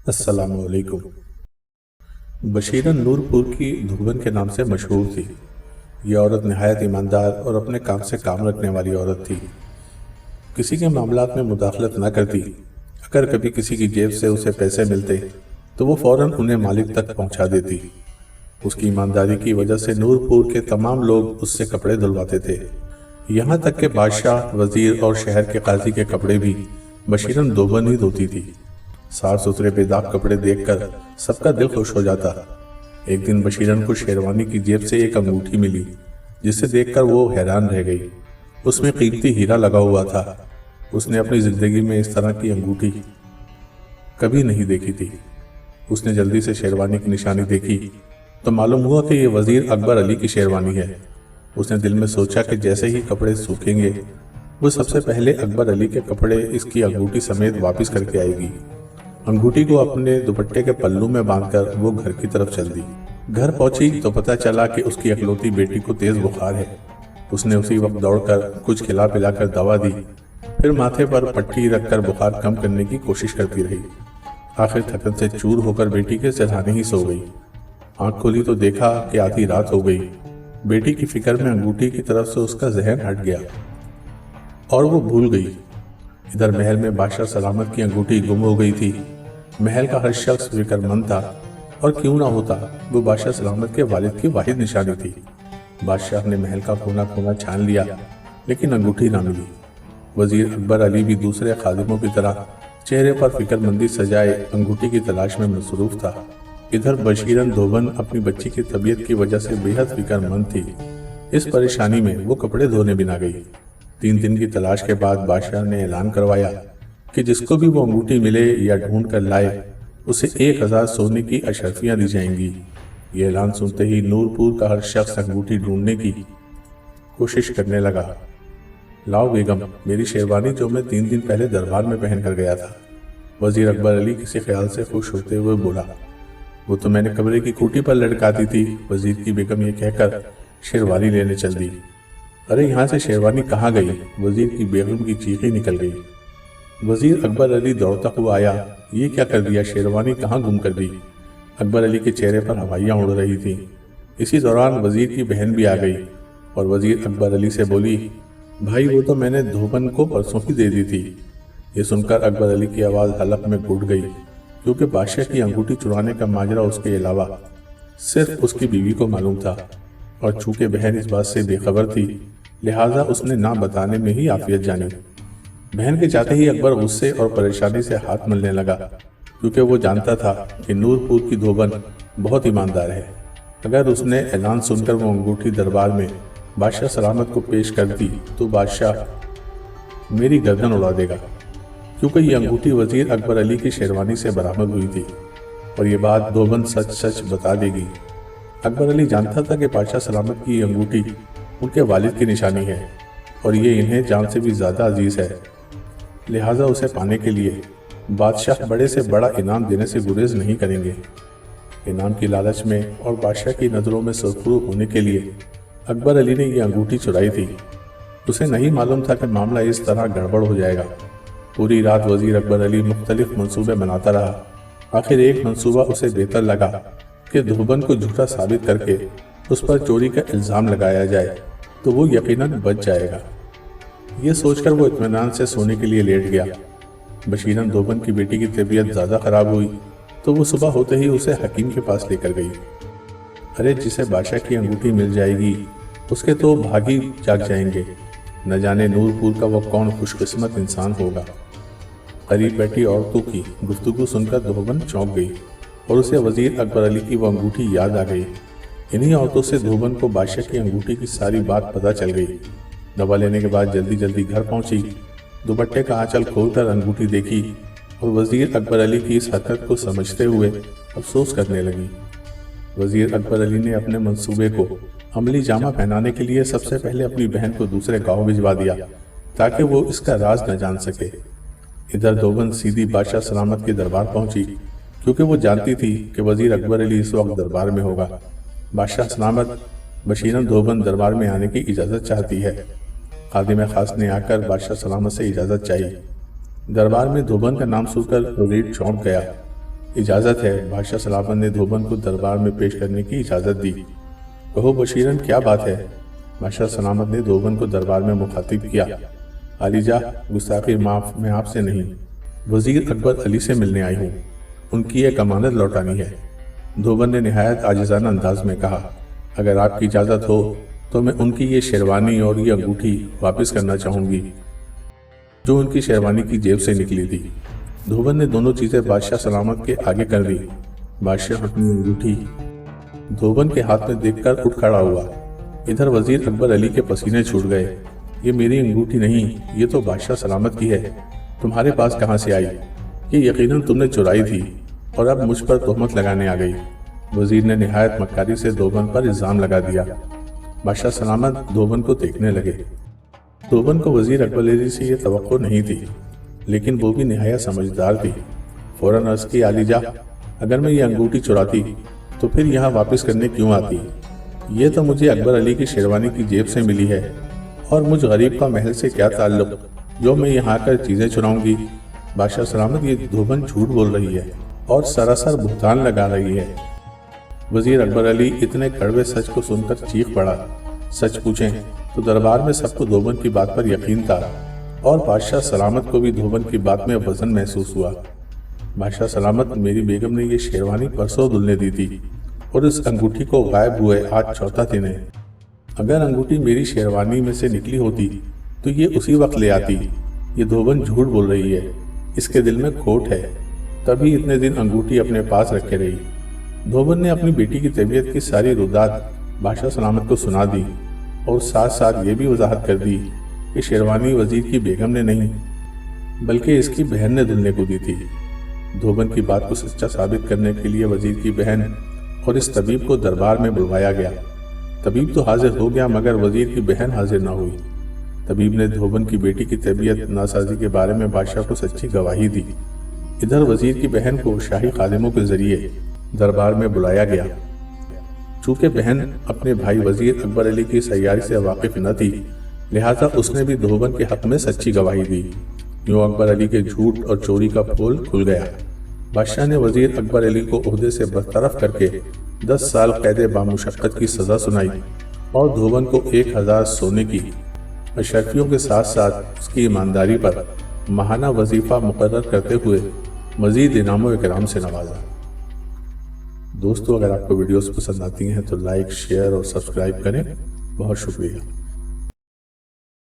अस्सलाम वालेकुम। बशीरन नूरपुर की धुबन के नाम से मशहूर थी। यह औरत नहायत ईमानदार और अपने काम से काम रखने वाली औरत थी। किसी के मामलात में मुदाखलत न करती। अगर कभी किसी की जेब से उसे पैसे मिलते तो वो फौरन उन्हें मालिक तक पहुंचा देती। उसकी ईमानदारी की वजह से नूरपुर के तमाम लोग उससे कपड़े धुलवाते थे। यहाँ तक कि बादशाह, वजीर और शहर के काजी के कपड़े भी बशीरन धोबन ही धोती थी। साफ सुथरे बेदाग कपड़े देखकर सबका दिल खुश हो जाता। एक दिन बशीरन को शेरवानी की जेब से एक अंगूठी मिली, जिसे देखकर वो हैरान रह गई। उसमें कीमती हीरा लगा हुआ था। उसने अपनी जिंदगी में इस तरह की अंगूठी कभी नहीं देखी थी। उसने जल्दी से शेरवानी की निशानी देखी तो मालूम हुआ कि ये वजीर अकबर अली की शेरवानी है। उसने दिल में सोचा कि जैसे ही कपड़े सूखेंगे वो सबसे पहले अकबर अली के कपड़े इसकी अंगूठी समेत वापस करके आएगी। अंगूठी को अपने दुपट्टे के पल्लू में बांधकर वो घर की तरफ चल दी। घर पहुंची तो पता चला कि उसकी इकलौती बेटी को तेज बुखार है। उसने उसी वक्त दौड़कर कुछ खिला पिलाकर दवा दी, फिर माथे पर पट्टी रखकर बुखार कम करने की कोशिश करती रही। आखिर थकन से चूर होकर बेटी के सिरहाने ही सो गई। आंख खोली तो देखा कि आधी रात हो गई। बेटी की फिक्र में अंगूठी की तरफ से उसका जहन हट गया और वो भूल गई। इधर महल में बादशाह सलामत की अंगूठी गुम हो गई थी। महल का हर शख्स फिक्रमंद था और क्यों ना होता, वो बादशाह सलामत के वालिद की वाहिद निशानी थी। बादशाह ने महल का कोना कोना छान लिया लेकिन अंगूठी ना मिली। वजीर अकबर अली भी दूसरे खादिमों की तरह चेहरे पर फिक्रमंदी सजाए अंगूठी की तलाश में मसरूफ था। इधर बशीरन धोबन अपनी बच्ची की तबीयत की वजह से बेहद फिक्रमंद थी। इस परेशानी में वो कपड़े धोने भी ना गई। 3 दिन की तलाश के बाद बादशाह ने ऐलान करवाया कि जिसको भी वो अंगूठी मिले या ढूंढ कर लाए उसे 1000 सोने की अशरफियां दी जाएंगी। ये ऐलान सुनते ही नूरपुर का हर शख्स अंगूठी ढूंढने की कोशिश करने लगा। लाओ बेगम, मेरी शेरवानी जो मैं 3 दिन पहले दरबार में पहन कर गया था। वजीर अकबर अली किसी ख्याल से खुश होते हुए बोला, वो तो मैंने कमरे की खूंटी पर लटका दी थी। वजीर की बेगम ये कहकर शेरवानी लेने चल दी। अरे यहाँ से शेरवानी कहाँ गई? वजीर की बेगम की चीख ही निकल गई। वजीर अकबर अली दौड़ता हुआ आया। ये क्या कर दिया? शेरवानी कहाँ गुम कर दी? अकबर अली के चेहरे पर हवाइयाँ उड़ रही थीं। इसी दौरान वजीर की बहन भी आ गई और वजीर अकबर अली से बोली, भाई वो तो मैंने धोबन को परसों ही दे दी थी। ये सुनकर अकबर अली की आवाज़ हलक में घुट गई, क्योंकि बादशाह की अंगूठी चुराने का माजरा उसके अलावा सिर्फ उसकी बीवी को मालूम था और चूंकि बहन इस बात से बेखबर थी लिहाजा उसने ना बताने में ही आफियत जानी। बहन के जाते ही अकबर गुस्से और परेशानी से हाथ मलने लगा, क्योंकि वो जानता था कि नूरपुर की धोबन बहुत ईमानदार है। अगर उसने ऐलान सुनकर वो अंगूठी दरबार में बादशाह सलामत को पेश कर दी तो बादशाह मेरी गर्दन उड़ा देगा, क्योंकि ये अंगूठी वजीर अकबर अली की शेरवानी से बरामद हुई थी और ये बात धोबन सच सच बता देगी। अकबर अली जानता था कि बादशाह सलामत की अंगूठी उनके वालिद की निशानी है और ये इन्हें जान से भी ज़्यादा अजीज़ है। लिहाजा उसे पाने के लिए बादशाह बड़े से बड़ा इनाम देने से गुरेज नहीं करेंगे। इनाम की लालच में और बादशाह की नज़रों में सरखुरू होने के लिए अकबर अली ने यह अंगूठी चुराई थी। उसे नहीं मालूम था कि मामला इस तरह गड़बड़ हो जाएगा। पूरी रात वजीर अकबर अली मुख्तलिफ मंसूबे बनाता रहा। आखिर एक मंसूबा उसे बेहतर लगा कि धोबन को झूठा साबित करके उस पर चोरी का इल्ज़ाम लगाया जाए तो वो यकीनन बच जाएगा। ये सोचकर वो इत्मीनान से सोने के लिए लेट गया। बशीरन धोबन की बेटी की तबीयत ज़्यादा ख़राब हुई तो वो सुबह होते ही उसे हकीम के पास लेकर गई। अरे जिसे बादशाह की अंगूठी मिल जाएगी उसके तो भागी जाग जाएंगे। न जाने नूरपुर का वो कौन खुशकिस्मत इंसान होगा। करीब बैठी औरतों की गुफ्तगू सुनकर धोबन चौंक गई और उसे वजीर अकबर अली की वो अंगूठी याद आ गई। इन्हीं औरतों से धोबन को बादशाह की अंगूठी की सारी बात पता चल गई। दवा लेने के बाद जल्दी जल्दी घर पहुंची। दुपट्टे का आंचल खोलकर अंगूठी देखी और वजीर अकबर अली की इस हरकत को समझते हुए अफसोस करने लगी। वजीर अकबर अली ने अपने मंसूबे को अमली जामा पहनाने के लिए सबसे पहले अपनी बहन को दूसरे गांव भिजवा दिया ताकि वो इसका राज न जान सके। इधर धोबन सीधी बादशाह सलामत के दरबार पहुंची, क्योंकि वो जानती थी कि वजीर अकबर अली इस वक्त दरबार में होगा। बादशाह सलामत बशीरन धोबन दरबार में आने की इजाज़त चाहती है। खादिम खास ने आकर बादशाह सलामत से इजाज़त चाहिए। दरबार में धोबन का नाम सुनकर वजीर चौंक गया। اجازت ہے۔ بادشاہ سلامت نے دھوبن کو دربار میں پیش کرنے کی اجازت دی۔ کہو بشیرن کیا بات ہے؟ بادشاہ سلامت نے دھوبن کو دربار میں مخاطب کیا۔ علی جاں، گستاخی معاف، میں آپ سے نہیں، وزیر اکبر علی سے ملنے آئی ہوں، ان کی ایک امانت لوٹانی ہے۔ دھوبن نے نہایت عاجزانہ انداز میں کہا، اگر آپ کی اجازت ہو تو میں ان کی یہ شیروانی اور یہ انگوٹھی واپس کرنا چاہوں گی جو ان کی شیروانی کی جیب سے نکلی تھی۔ دھوبن نے دونوں چیزیں بادشاہ سلامت کے آگے کر دی۔ بادشاہ اپنی انگوٹھی دھوبن کے ہاتھ میں دیکھ کر اٹھ کھڑا ہوا۔ ادھر وزیر اکبر علی کے پسینے چھوٹ گئے۔ یہ میری انگوٹھی نہیں، یہ تو بادشاہ سلامت کی ہے، تمہارے پاس کہاں سے آئی؟ یہ یقیناً تم نے چرائی تھی اور اب مجھ پر تہمت لگانے آ گئی۔ وزیر نے نہایت مکاری سے دھوبن پر الزام لگا دیا۔ بادشاہ سلامت دھوبن کو دیکھنے لگے۔ دھوبن کو وزیر اکبر علی سے یہ توقع نہیں تھی، لیکن وہ بھی نہایت سمجھدار تھی۔ فوراً عرض کی، علی جاں، اگر میں یہ انگوٹھی چراتی تو پھر یہاں واپس کرنے کیوں آتی؟ یہ تو مجھے اکبر علی کی شیروانی کی جیب سے ملی ہے، اور مجھ غریب کا محل سے کیا تعلق جو میں یہاں کر چیزیں چراؤں گی؟ بادشاہ سلامت، یہ دھوبن جھوٹ بول رہی ہے اور سراسر بہتان لگا رہی ہے۔ وزیر اکبر علی اتنے کڑوے سچ کو سن کر چیخ پڑا۔ سچ پوچھیں تو دربار میں سب کو دھوبن کی بات پر یقین تھا، اور بادشاہ سلامت کو بھی دھوبن کی بات میں وزن محسوس ہوا۔ بادشاہ سلامت، میری بیگم نے یہ شیروانی پرسوں دھلنے دی تھی اور اس انگوٹھی کو غائب ہوئے آج چوتھا دن ہے۔ اگر انگوٹھی میری شیروانی میں سے نکلی ہوتی تو یہ اسی وقت لے آتی۔ یہ دھوبن جھوٹ بول رہی ہے، اس کے دل میں کھوٹ ہے، تبھی اتنے دن انگوٹھی اپنے پاس رکھے رہی۔ دھوبن نے اپنی بیٹی کی طبیعت کی ساری رودات بادشاہ سلامت کو سنا دی، اور ساتھ ساتھ یہ بھی وضاحت کر دی کہ شیروانی وزیر کی بیگم نے نہیں بلکہ اس کی بہن نے دھلنے کو دی تھی۔ دھوبن کی بات کو سچا ثابت کرنے کے لیے وزیر کی بہن اور اس طبیب کو دربار میں بلوایا گیا۔ طبیب تو حاضر ہو گیا، مگر وزیر کی بہن حاضر نہ ہوئی۔ طبیب نے دھوبن کی بیٹی کی طبیعت ناسازی کے بارے میں بادشاہ کو سچی گواہی دی۔ ادھر وزیر کی بہن کو شاہی خادموں کے ذریعے دربار میں بلایا گیا۔ چونکہ بہن اپنے بھائی وزیر اکبر علی کی سیاری سے واقف نہ تھی، لہذا اس نے بھی دھوبن کے حق میں سچی گواہی دی۔ یوں اکبر علی کے جھوٹ اور چوری کا پھول کھل گیا۔ بادشاہ نے وزیر اکبر علی کو عہدے سے برطرف کر کے 10 سال قید بامشقت کی سزا سنائی، اور دھوبن کو 1000 سونے کی اشرفیوں کے ساتھ ساتھ اس کی ایمانداری پر ماہانہ وظیفہ مقرر کرتے ہوئے مزید انعام و اکرام سے نوازا۔ دوستو، اگر آپ کو ویڈیوز پسند آتی ہیں تو لائک، شیئر اور سبسکرائب کریں۔ بہت شکریہ۔